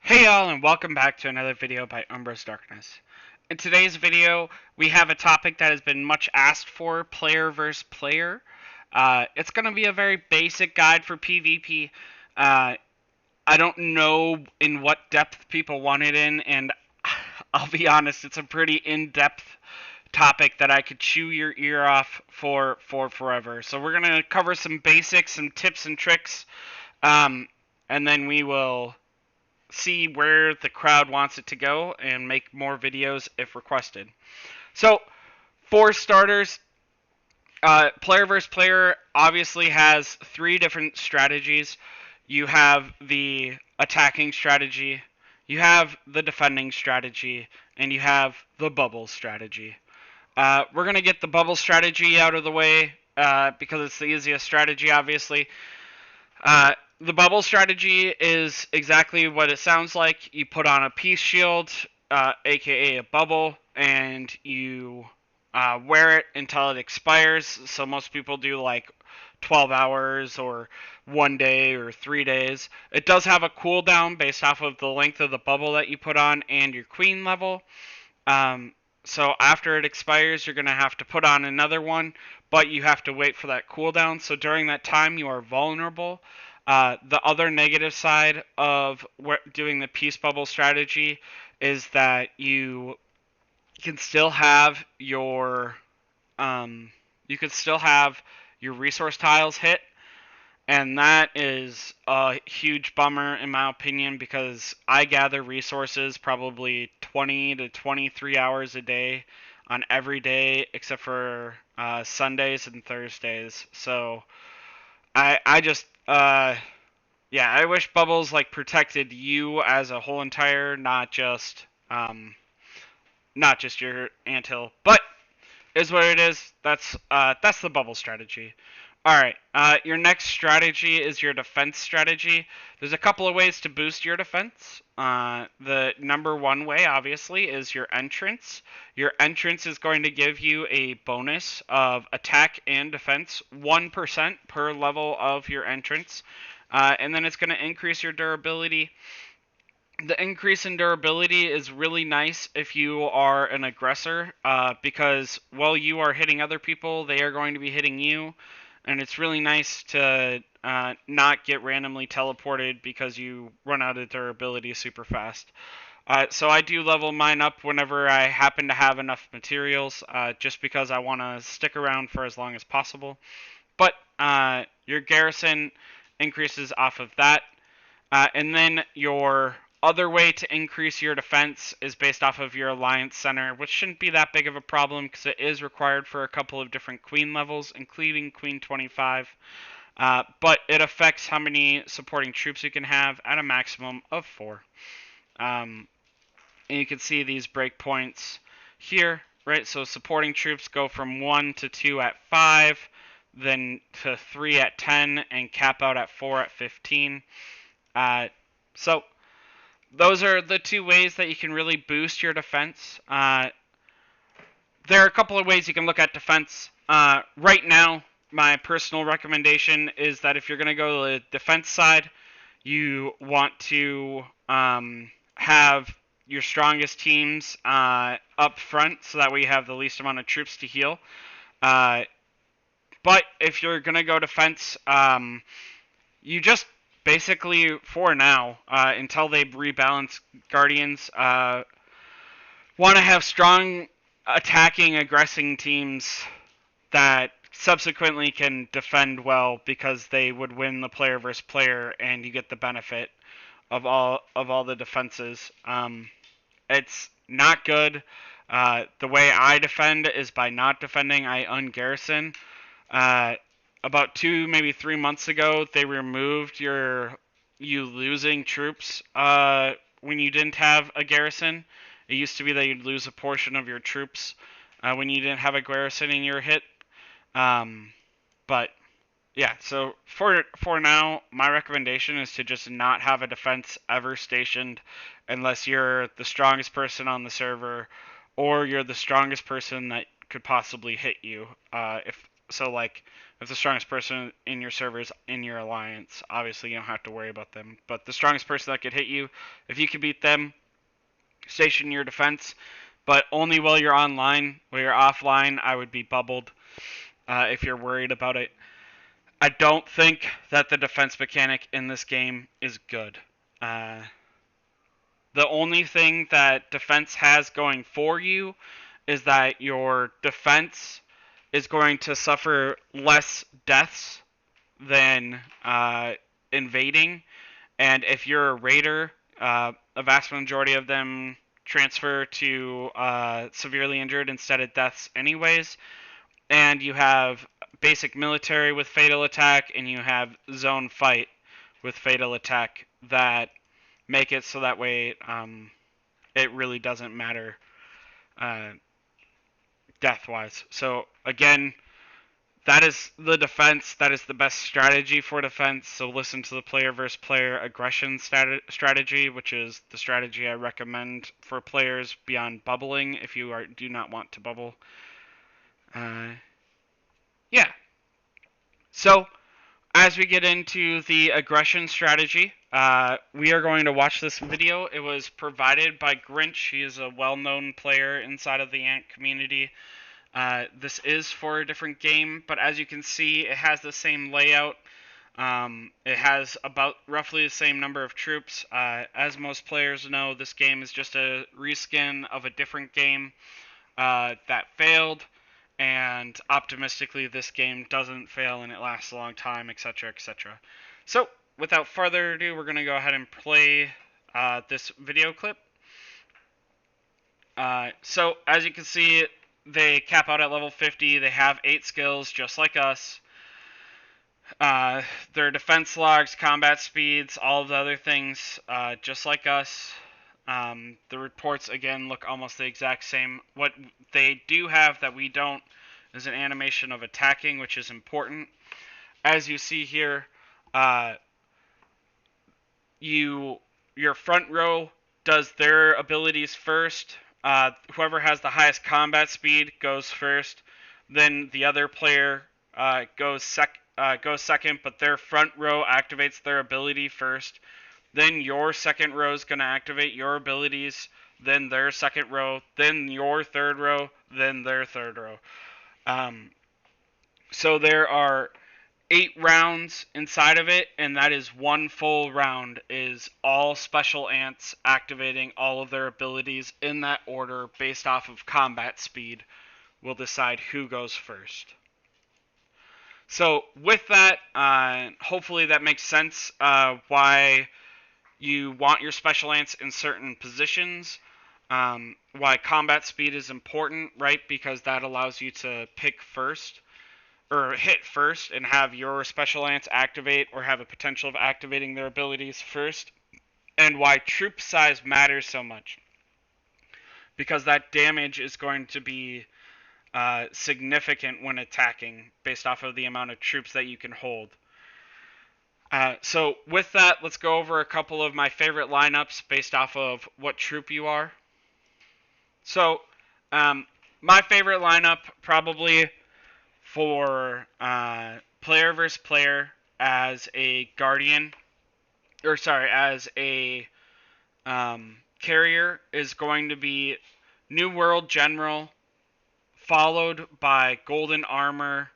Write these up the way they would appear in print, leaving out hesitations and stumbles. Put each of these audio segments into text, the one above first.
Hey y'all, and welcome back to another video by UmbrasDarkness. In today's video, we have a topic that has been much asked for, player versus player. It's going to be a very basic guide for PvP. I don't know in what depth people want it in, and I'll be honest, it's a pretty in-depth topic that I could chew your ear off for forever. So we're going to cover some basics, some tips and tricks, um, and then we will see where the crowd wants it to go and make more videos if requested. So, for starters, player versus player obviously has three different strategies. You have the attacking strategy, you have the defending strategy, and you have the bubble strategy. We're going to get the bubble strategy out of the way because it's the easiest strategy, obviously. The bubble strategy is exactly what it sounds like. You put on a peace shield, aka a bubble, and you wear it until it expires. So most people do like 12 hours or 1 day or 3 days. It does have a cooldown based off of the length of the bubble that you put on and your queen level. So after it expires, you're going to have to put on another one, but you have to wait for that cooldown. So during that time, you are vulnerable. The other negative side of doing the peace bubble strategy is that you can still have your you can still have your resource tiles hit, and that is a huge bummer in my opinion because I gather resources probably 20 to 23 hours a day on every day except for Sundays and Thursdays. So I just yeah, I wish bubbles like protected you as a whole entire, not just your anthill. But is what it is. That's the bubble strategy. All right. Your next strategy is your defense strategy. There's a couple of ways to boost your defense. The number one way, obviously, is your entrance. Your entrance is going to give you a bonus of attack and defense, 1% per level of your entrance. And then it's going to increase your durability. The increase in durability is really nice if you are an aggressor, because while you are hitting other people, they are going to be hitting you, and it's really nice to not get randomly teleported because you run out of durability super fast. So I do level mine up whenever I happen to have enough materials, just because I want to stick around for as long as possible. But your garrison increases off of that. And then your other way to increase your defense is based off of your alliance center, which shouldn't be that big of a problem because it is required for a couple of different queen levels, including queen 25. But it affects how many supporting troops you can have at a maximum of 4. And you can see these breakpoints here, right? So supporting troops go from 1 to 2 at 5, then to 3 at 10, and cap out at 4 at 15. So those are the two ways that you can really boost your defense. There are a couple of ways you can look at defense. Right now, my personal recommendation is that if you're going to go to the defense side, you want to have your strongest teams up front so that way you have the least amount of troops to heal. But if you're going to go defense, you just basically, for now, until they rebalance Guardians, want to have strong attacking, aggressing teams that subsequently can defend well because they would win the player versus player, and you get the benefit of all the defenses. It's not good. The way I defend is by not defending. I ungarrison. About 2, maybe 3 months ago, they removed you losing troops when you didn't have a garrison. It used to be that you'd lose a portion of your troops when you didn't have a garrison in your hit. But yeah, so for now, my recommendation is to just not have a defense ever stationed unless you're the strongest person on the server or you're the strongest person that could possibly hit you. So like, if the strongest person in your server is in your alliance, obviously you don't have to worry about them. But the strongest person that could hit you, if you could beat them, station your defense. But only while you're online. While you're offline, I would be bubbled if you're worried about it. I don't think that the defense mechanic in this game is good. The only thing that defense has going for you is that your defense is going to suffer less deaths than invading. And if you're a raider, a vast majority of them transfer to severely injured instead of deaths, anyways. And you have basic military with fatal attack, and you have zone fight with fatal attack that make it so that way it really doesn't matter uh, death wise. So again, that is the defense. That is the best strategy for defense. So listen to the player versus player aggression strategy, which is the strategy I recommend for players beyond bubbling if you do not want to bubble. Yeah. So as we get into the aggression strategy, we are going to watch this video. It was provided by Grinch. He is a well-known player inside of the Ant community. This is for a different game, but as you can see, it has the same layout. It has about roughly the same number of troops. As most players know, this game is just a reskin of a different game that failed, and optimistically, this game doesn't fail and it lasts a long time, etc., etc. So, without further ado, we're going to go ahead and play this video clip. So, as you can see, they cap out at level 50. They have 8 skills, just like us. Their defense logs, combat speeds, all of the other things, just like us. The reports, again, look almost the exact same. What they do have that we don't is an animation of attacking, which is important. As you see here, your front row does their abilities first. Whoever has the highest combat speed goes first. Then the other player goes second, but their front row activates their ability first. Then your second row is going to activate your abilities, then their second row, then your third row, then their third row. So there are 8 rounds inside of it, and that is one full round, is all special ants activating all of their abilities in that order based off of combat speed will decide who goes first. So with that, hopefully that makes sense why you want your special ants in certain positions, why combat speed is important, right? Because that allows you to pick first, or hit first, and have your special ants activate, or have a potential of activating their abilities first, and why troop size matters so much. Because that damage is going to be significant when attacking, based off of the amount of troops that you can hold. So with that, let's go over a couple of my favorite lineups based off of what troop you are. So my favorite lineup probably for player versus player as a guardian, or sorry, as a carrier is going to be New World General, followed by Golden Armor,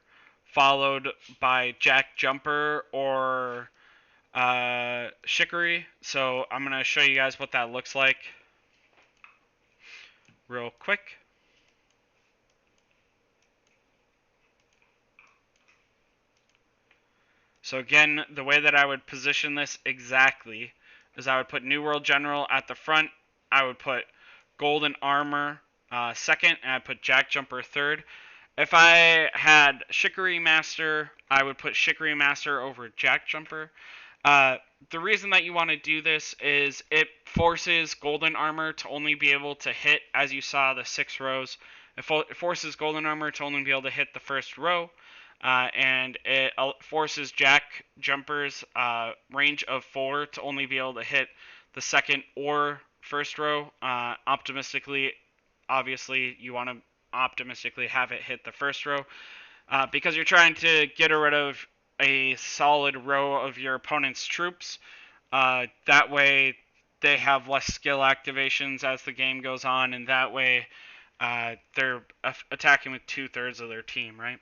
followed by Jack Jumper or Chicory. So I'm going to show you guys what that looks like real quick. So again, the way that I would position this exactly is I would put New World General at the front, I would put Golden Armor second, and I'd put Jack Jumper third. If I had Chicory Master, I would put Chicory Master over Jack Jumper. The reason that you want to do this is it forces Golden Armor to only be able to hit, as you saw, the 6 rows. It forces Golden Armor to only be able to hit the first row, and it forces Jack Jumper's range of 4 to only be able to hit the second or first row. Optimistically, obviously, you want to optimistically have it hit the first row. because you're trying to get rid of a solid row of your opponent's troops. That way, they have less skill activations as the game goes on, and that way, they're attacking with 2/3 of their team, right?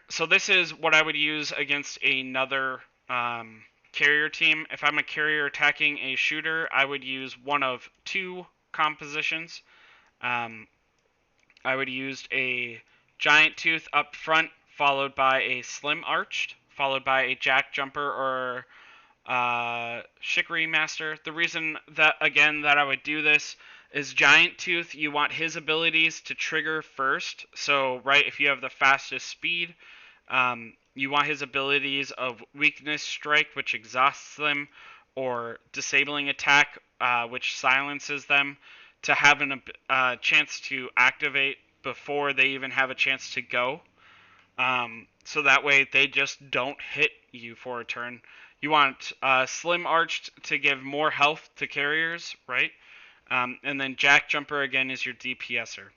So this is what I would use against another carrier team. If I'm a carrier attacking a shooter, I would use one of two compositions. I would use a giant tooth up front, followed by a slim arched, followed by a jack jumper or Shikari Master. The reason that I would do this is Giant Tooth, you want his abilities to trigger first. So, right, if you have the fastest speed, you want his abilities of Weakness Strike, which exhausts them, or Disabling Attack, which silences them, to have a chance to activate before they even have a chance to go. So that way they just don't hit you for a turn. You want Slim Arched to give more health to carriers, right? And then Jack Jumper again is your DPSer.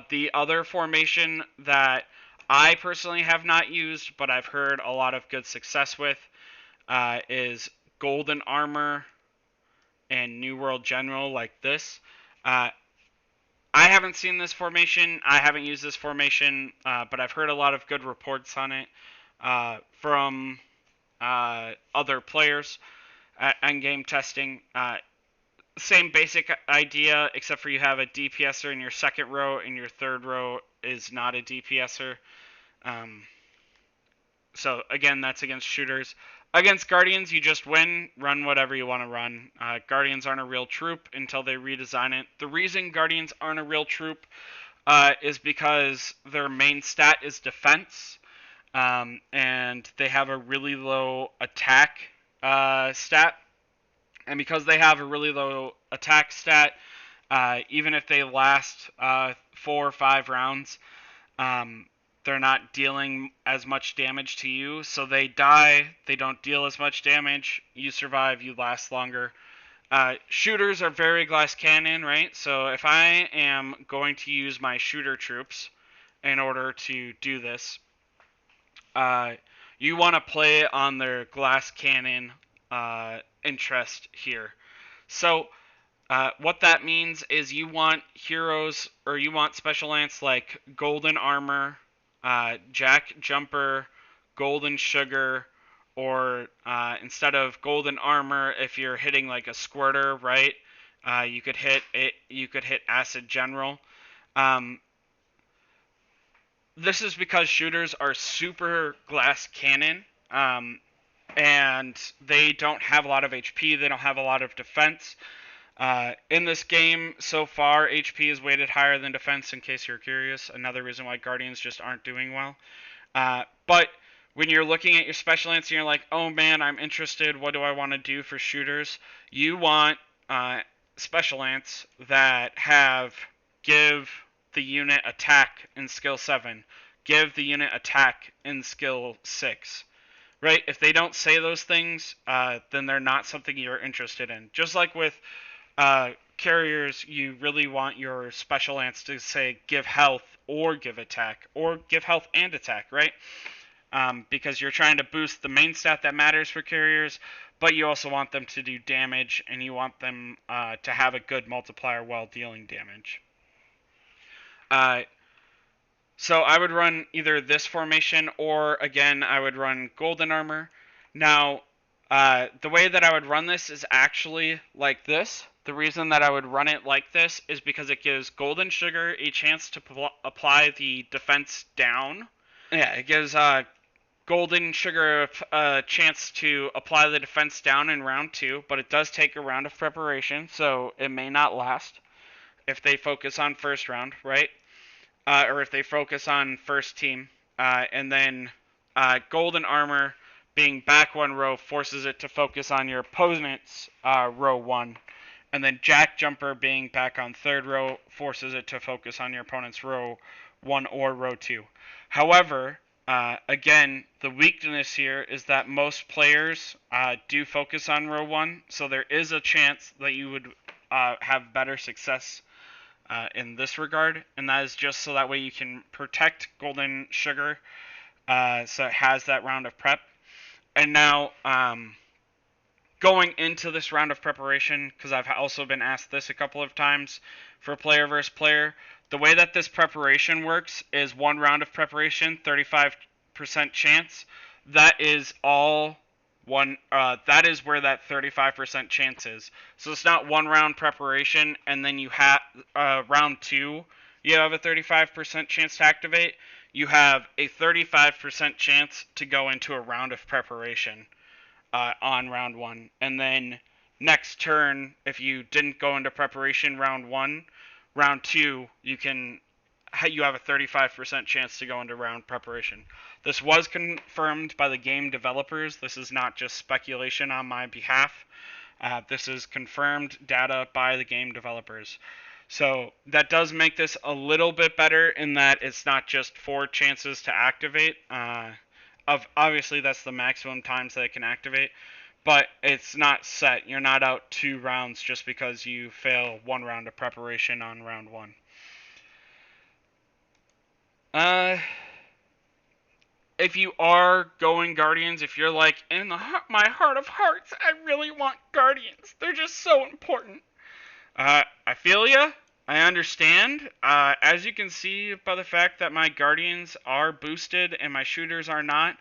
The other formation that I personally have not used, but I've heard a lot of good success with, is Golden Armor and New World General, like this. I haven't seen this formation. I haven't used this formation, but I've heard a lot of good reports on it from other players and game testing. Same basic idea, except for you have a DPSer in your second row, and your third row is not a DPSer. So again, that's against shooters. Against Guardians, you just win, run whatever you want to run. Guardians aren't a real troop until they redesign it. The reason Guardians aren't a real troop is because their main stat is defense, and they have a really low attack stat. And because they have a really low attack stat, even if they last 4 or 5 rounds, they're not dealing as much damage to you. So they die, they don't deal as much damage, you survive, you last longer. Shooters are very glass cannon, right? So if I am going to use my shooter troops in order to do this, you want to play on their glass cannon interest here. So what that means is you want heroes, or you want special lance like Golden Armor, Jack Jumper, Golden Sugar, or instead of Golden Armor, if you're hitting like a Squirter, right? You could hit it. You could hit Acid General. This is because shooters are super glass cannon, and they don't have a lot of HP. They don't have a lot of defense. In this game, so far, HP is weighted higher than defense, in case you're curious. Another reason why Guardians just aren't doing well. But when you're looking at your special lance and you're like, oh man, I'm interested, what do I want to do for shooters? You want special lance that give the unit attack in skill 7, give the unit attack in skill 6. Right? If they don't say those things, then they're not something you're interested in. Just like with carriers, you really want your special lance to say give health or give attack, or give health and attack, right? Because you're trying to boost the main stat that matters for carriers, but you also want them to do damage, and you want them to have a good multiplier while dealing damage. So I would run either this formation, or again, I would run Golden Armor. Now, the way that I would run this is actually like this. The reason that I would run it like this is because it gives Golden Sugar a chance to apply the defense down. Yeah, it gives Golden Sugar a chance to apply the defense down in round 2, but it does take a round of preparation, so it may not last if they focus on first round, right? Or if they focus on first team. And then Golden Armor being back 1 row forces it to focus on your opponent's row 1. And then Jack Jumper being back on 3rd row forces it to focus on your opponent's row 1 or row 2. However, again, the weakness here is that most players do focus on row 1, so there is a chance that you would have better success in this regard, and that is just so that way you can protect golden sugar, so it has that round of prep. And now, going into this round of preparation, because I've also been asked this a couple of times for player versus player, the way that this preparation works is 1 round of preparation, 35% chance. That is all one. That is where that 35% chance is. So it's not 1 round preparation and then you have round 2. You have a 35% chance to activate. You have a 35% chance to go into a round of preparation on round 1, and then next turn, if you didn't go into preparation round 1, round 2 you have a 35% chance to go into round preparation. This was confirmed by the game developers. This is not just speculation on my behalf. This is confirmed data by the game developers. So that does make this a little bit better in that it's not just 4 chances to activate. Obviously, that's the maximum times that it can activate, but it's not set. You're not out 2 rounds just because you fail 1 round of preparation on round 1. If you are going Guardians, if you're like, in my heart of hearts, I really want Guardians. They're just so important. I feel ya. I understand. As you can see by the fact that my Guardians are boosted and my shooters are not,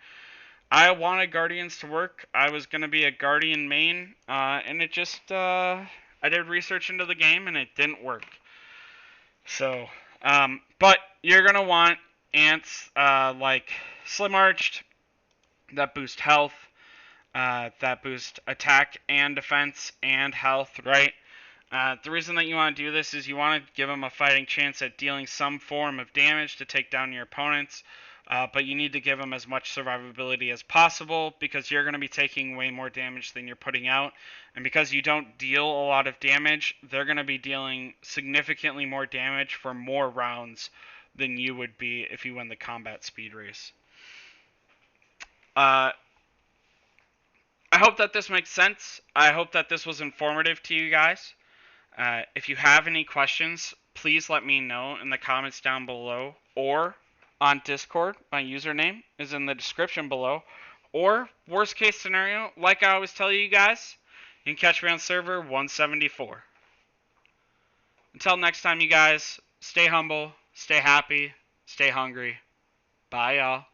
I wanted Guardians to work. I was going to be a Guardian main, and it just, I did research into the game, and it didn't work. So, but you're going to want ants like Slim Arched, that boost health, that boost attack and defense and health, right? The reason that you want to do this is you want to give them a fighting chance at dealing some form of damage to take down your opponents, but you need to give them as much survivability as possible because you're going to be taking way more damage than you're putting out, and because you don't deal a lot of damage, they're going to be dealing significantly more damage for more rounds than you would be if you win the combat speed race. I hope that this makes sense. I hope that this was informative to you guys. If you have any questions, please let me know in the comments down below or on Discord. My username is in the description below. Or, worst case scenario, like I always tell you guys, you can catch me on server 174. Until next time, you guys, stay humble, stay happy, stay hungry. Bye, y'all.